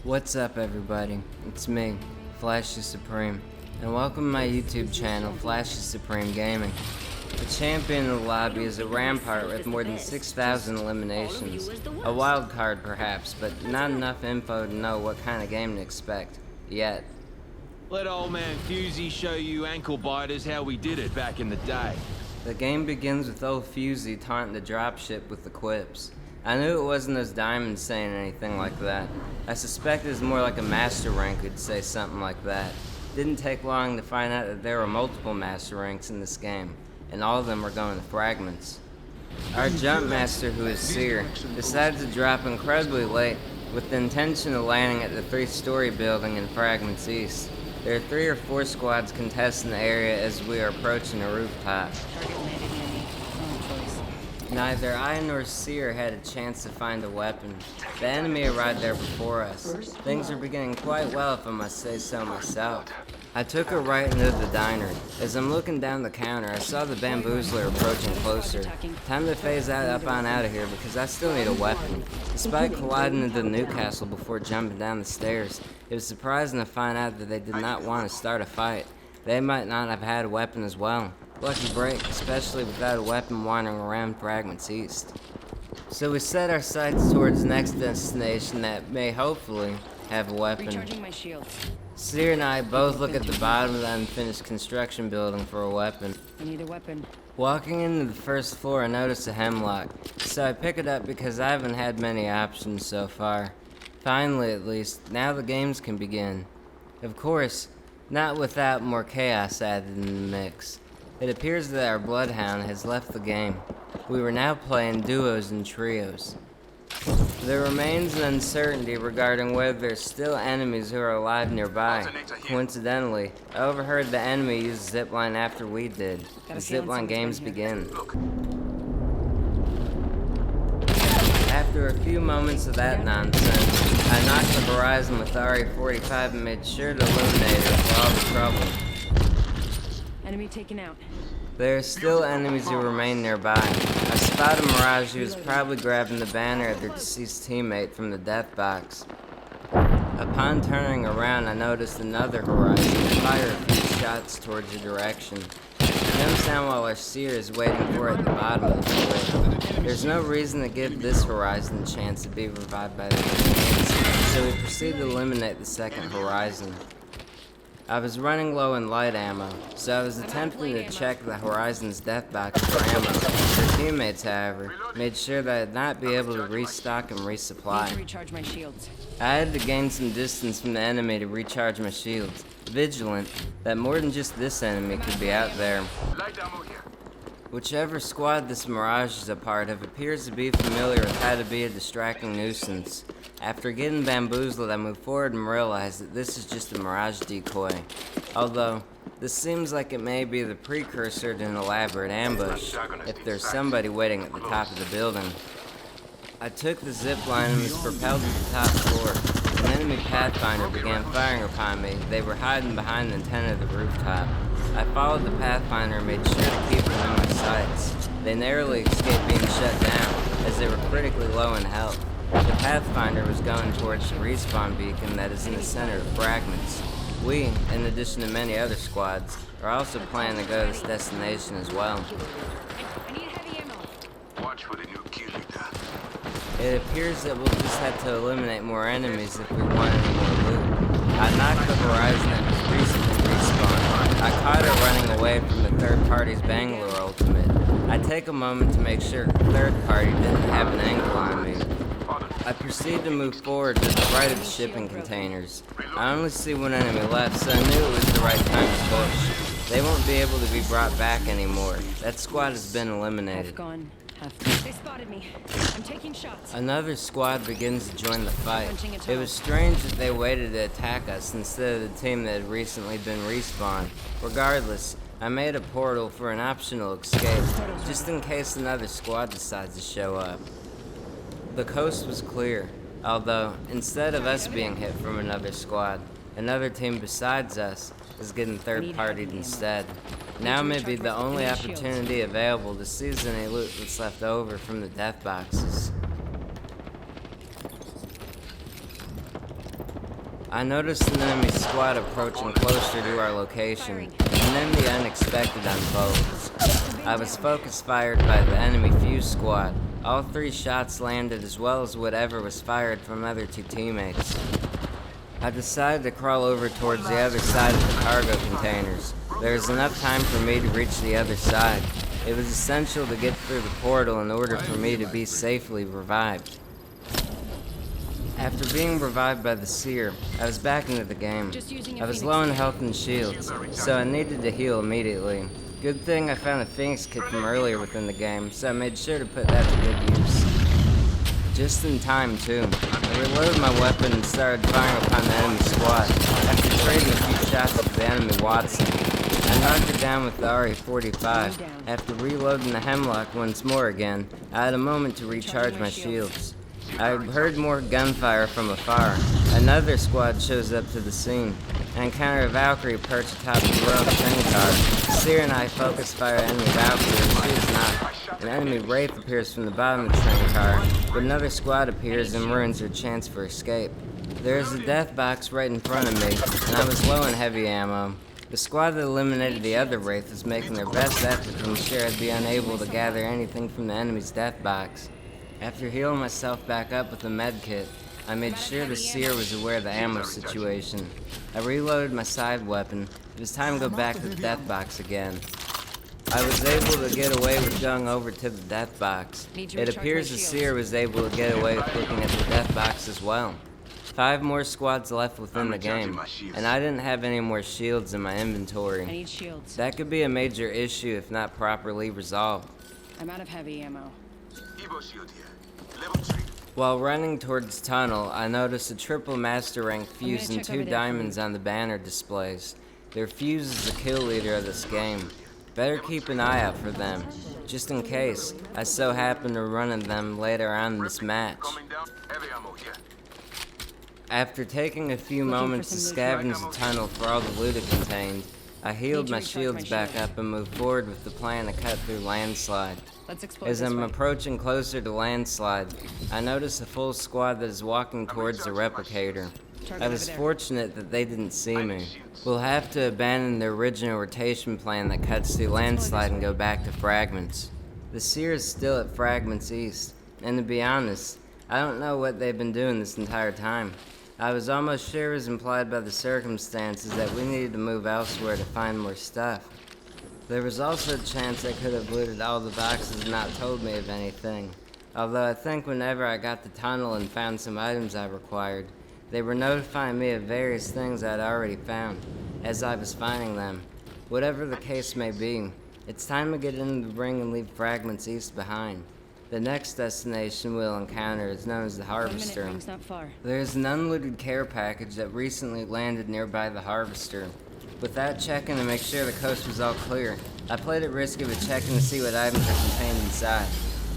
What's up everybody, it's me, FlashySupreme, and welcome to my YouTube channel, FlashySupreme Gaming. The champion of the lobby is a rampart with more than 6,000 eliminations. A wild card perhaps, but not enough info to know what kind of game to expect, yet. Let old man Fusey show you ankle biters how we did it back in the day. The game begins with old Fusey taunting the dropship with the quips. I knew it wasn't those diamonds saying anything like that. I suspect it was more like a master rank who'd say something like that. Didn't take long to find out that there were multiple master ranks in this game, and all of them were going to Fragments. Our jump master, who is Seer, decided to drop incredibly late with the intention of landing at the 3-story building in Fragments East. There are 3 or 4 squads contesting the area as we are approaching the rooftop. Neither I nor Seer had a chance to find a weapon. The enemy arrived there before us. Things are beginning quite well, if I must say so myself. I took a right into the diner. As I'm looking down the counter, I saw the bamboozler approaching closer. Time to phase up on out of here because I still need a weapon. Despite colliding into the Newcastle before jumping down the stairs, it was surprising to find out that they did not want to start a fight. They might not have had a weapon as well. Lucky break, especially without a weapon wandering around Fragments East. So we set our sights towards the next destination that may hopefully have a weapon. Recharging my shields. Seer and I both look at the bottom of the unfinished construction building for a weapon. I need a weapon. Walking into the first floor, I notice a hemlock, so I pick it up because I haven't had many options so far. Finally, at least, now the games can begin. Of course, not without more chaos added in the mix. It appears that our bloodhound has left the game. We were now playing duos and trios. There remains an uncertainty regarding whether there's still enemies who are alive nearby. Coincidentally, I overheard the enemy use the zipline after we did. The zipline games begin. After a few moments of that nonsense, I knocked the horizon with the RE-45 and made sure to eliminate it for all the trouble. Enemy taken out. There are still enemies who remain nearby. I spot a Mirage who is probably grabbing the banner of their deceased teammate from the death box. Upon turning around, I noticed another Horizon and fire a few shots towards your direction. It comes down while our Seer is waiting for it at the bottom of the cliff. There's no reason to give this Horizon a chance to be revived by the teammates, so we proceed to eliminate the second Horizon. I was running low in light ammo, so I was attempting to check the Horizon's death box for ammo. Their teammates, however, made sure that I'd not be able to restock and resupply. Need to recharge my shields. I had to gain some distance from the enemy to recharge my shields, vigilant that more than just this enemy could be out there. Whichever squad this Mirage is a part of appears to be familiar with how to be a distracting nuisance. After getting bamboozled, I moved forward and realized that this is just a Mirage decoy. Although, this seems like it may be the precursor to an elaborate ambush, if there's somebody waiting at the top of the building. I took the zipline and was propelled to the top floor. An enemy Pathfinder began firing upon me. They were hiding behind the antenna of the rooftop. I followed the Pathfinder and made sure to keep them in my sights. They narrowly escaped being shut down, as they were critically low in health. The Pathfinder was going towards the respawn beacon that is in the center of Fragments. We, in addition to many other squads, are also planning to go to this destination as well. I need heavy ammo. Watch for the new kill leader. It appears that we'll just have to eliminate more enemies if we want any more loot. I knocked the Horizon that was recently respawned. I caught her running away from the third party's Bangalore ultimate. I take a moment to make sure the third party didn't have an angle on me. I proceed to move forward to the right of the shipping containers. I only see one enemy left, so I knew it was the right time to push. They won't be able to be brought back anymore. That squad has been eliminated. Half gone. They spotted me. I'm taking shots. Another squad begins to join the fight. It was strange that they waited to attack us instead of the team that had recently been respawned. Regardless, I made a portal for an optional escape, just in case another squad decides to show up. The coast was clear, although instead of us being hit from another squad, another team besides us is getting third-partied instead. Now may be the only opportunity available to seize any loot that's left over from the death boxes. I noticed an enemy squad approaching closer to our location, and then the unexpected unfolds. I was focus fired by the enemy fuse squad. All 3 shots landed, as well as whatever was fired from other 2 teammates. I decided to crawl over towards the other side of the cargo containers. There was enough time for me to reach the other side. It was essential to get through the portal in order for me to be safely revived. After being revived by the seer, I was back into the game. I was low on health and shields, so I needed to heal immediately. Good thing I found a Phoenix kit from earlier within the game, so I made sure to put that to good use. Just in time, too. I reloaded my weapon and started firing upon the enemy squad. After trading a few shots with the enemy Watson, I knocked her down with the RE-45. After reloading the Hemlock once more again, I had a moment to recharge my shields. I heard more gunfire from afar. Another squad shows up to the scene. I encounter a Valkyrie perched atop the row of the train car. Seer and I focus fire enemy Valkyrie, and she is not. An enemy Wraith appears from the bottom of the train car, but another squad appears and ruins their chance for escape. There is a death box right in front of me, and I was low on heavy ammo. The squad that eliminated the other Wraith was making their best effort to ensure I'd be unable to gather anything from the enemy's death box. After healing myself back up with a med kit, I made sure the seer was aware of the ammo situation. I reloaded my side weapon. It was time to go back to the death box again. I was able to get away with going over to the death box. It appears the seer was able to get away with looking at the death box as well. 5 more squads left within the game, and I didn't have any more shields in my inventory. I need shields. That could be a major issue if not properly resolved. I'm out of heavy ammo. Evo shield here. Level 3. While running towards the tunnel, I noticed a triple master rank fuse and 2 diamonds on the banner displays. Their fuse is the kill leader of this game. Better keep an eye out for them, just in case I so happen to run into them later on in this match. Coming down. Heavy ammo here. After taking a few moments to scavenge the tunnel for all the loot it contained, I healed my shields back up and moved forward with the plan to cut through Landslide. Let's explore As this I'm way. approaching closer to Landslide, I notice a full squad that is walking towards the replicator. I was fortunate that they didn't see me. We'll have to abandon the original rotation plan that cuts through Landslide and go back to Fragments. The seer is still at Fragments East, and to be honest, I don't know what they've been doing this entire time. I was almost sure it was implied by the circumstances that we needed to move elsewhere to find more stuff. There was also a chance they could have looted all the boxes and not told me of anything. Although I think whenever I got the tunnel and found some items I required, they were notifying me of various things I'd already found, as I was finding them. Whatever the case may be, it's time to get into the ring and leave Fragments East behind. The next destination we'll encounter is known as the Harvester. Ring's not far. There's an unlooted care package that recently landed nearby the Harvester. Without checking to make sure the coast was all clear, I played it risky with checking to see what items are contained inside.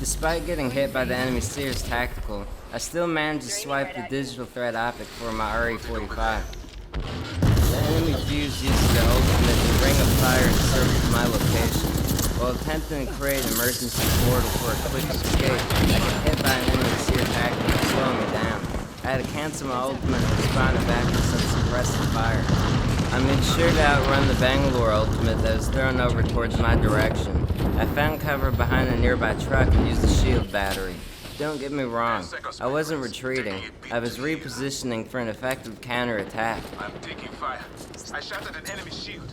Despite getting hit by the enemy Seer's tactical, I still managed to swipe the digital threat optic for my RE-45. The enemy fuse uses their ultimate to ring of fire and circle my location. While attempting to create an emergency portal for a quick escape, I get hit by an enemy Seer tactical, slowing me down. I had to cancel my ultimate and responded back with some suppressive fire. I made sure to outrun the Bangalore ultimate that was thrown over towards my direction. I found cover behind a nearby truck and used the shield battery. Don't get me wrong, I wasn't retreating. I was repositioning for an effective counterattack. I'm taking fire. I shot at an enemy shield.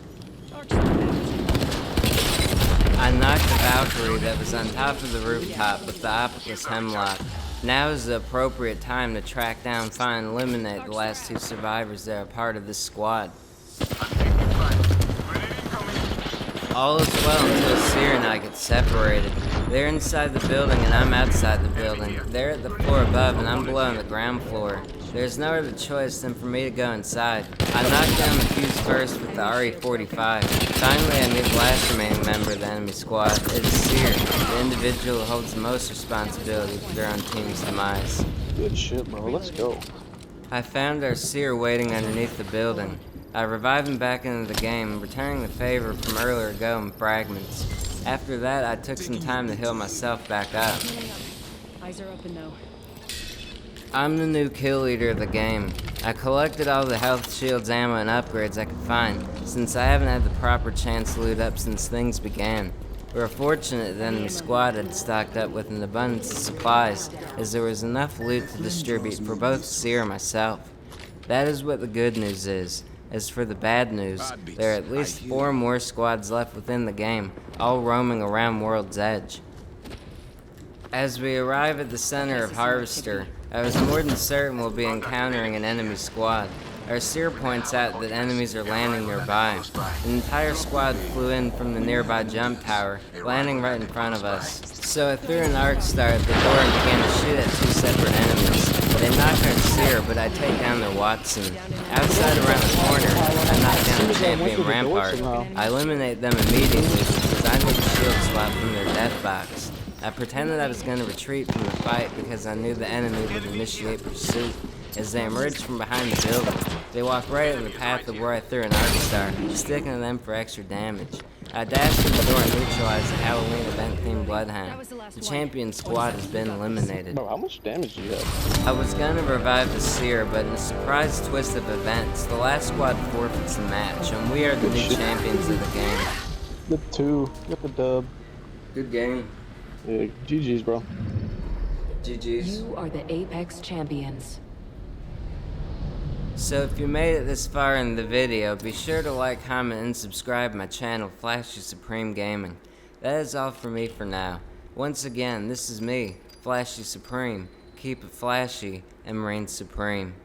I knocked the Valkyrie that was on top of the rooftop with the Opticless Hemlock. Now is the appropriate time to track down, find, and eliminate the last 2 survivors that are part of this squad. I'm taking fire. Grenade incoming. All is well until Seer and I get separated. They're inside the building and I'm outside the building. They're at the floor above and I'm below on the ground floor. There's no other choice than for me to go inside. I knocked down the fuse first with the RE-45. Finally, I meet the last remaining member of the enemy squad. It is Seer, the individual who holds the most responsibility for their own team's demise. Good shit, bro. Let's go. I found our Seer waiting underneath the building. I revived him back into the game, returning the favor from earlier ago in Fragments. After that, I took some time to heal myself back up. Eyes are open though. I'm the new kill leader of the game. I collected all the health, shields, ammo, and upgrades I could find, since I haven't had the proper chance to loot up since things began. We were fortunate that the squad had stocked up with an abundance of supplies, as there was enough loot to distribute for both Seer and myself. That is what the good news is. As for the bad news, there are at least 4 more squads left within the game, all roaming around World's Edge. As we arrive at the center of Harvester, I was more than certain we'll be encountering an enemy squad. Our seer points out that enemies are landing nearby. An entire squad flew in from the nearby jump tower, landing right in front of us. So I threw an arc star at the door and began to shoot at 2 separate enemies. They knocked our seer, but I take down their Watson. Outside around the corner, I knock down the champion Rampart. I eliminate them immediately because I knew the shield slot from their death box. I pretended I was going to retreat from the fight because I knew the enemy would initiate pursuit. As they emerged from behind the building, they walked right in the path of where I threw an arc star, sticking to them for extra damage. I dashed through the door and neutralized the Halloween event-themed Bloodhound. The champion squad has been eliminated. Bro, how much damage do you have? I was gonna revive the Seer, but in a surprise twist of events, the last squad forfeits the match, and we are the new champions of the game. The 2. Get the dub. Good game. Yeah, GG's, bro. GG's. You are the Apex champions. So if you made it this far in the video, be sure to like, comment, and subscribe my channel, FlashySupreme Gaming. That is all for me for now. Once again, this is me, FlashySupreme. Keep it flashy and reign supreme.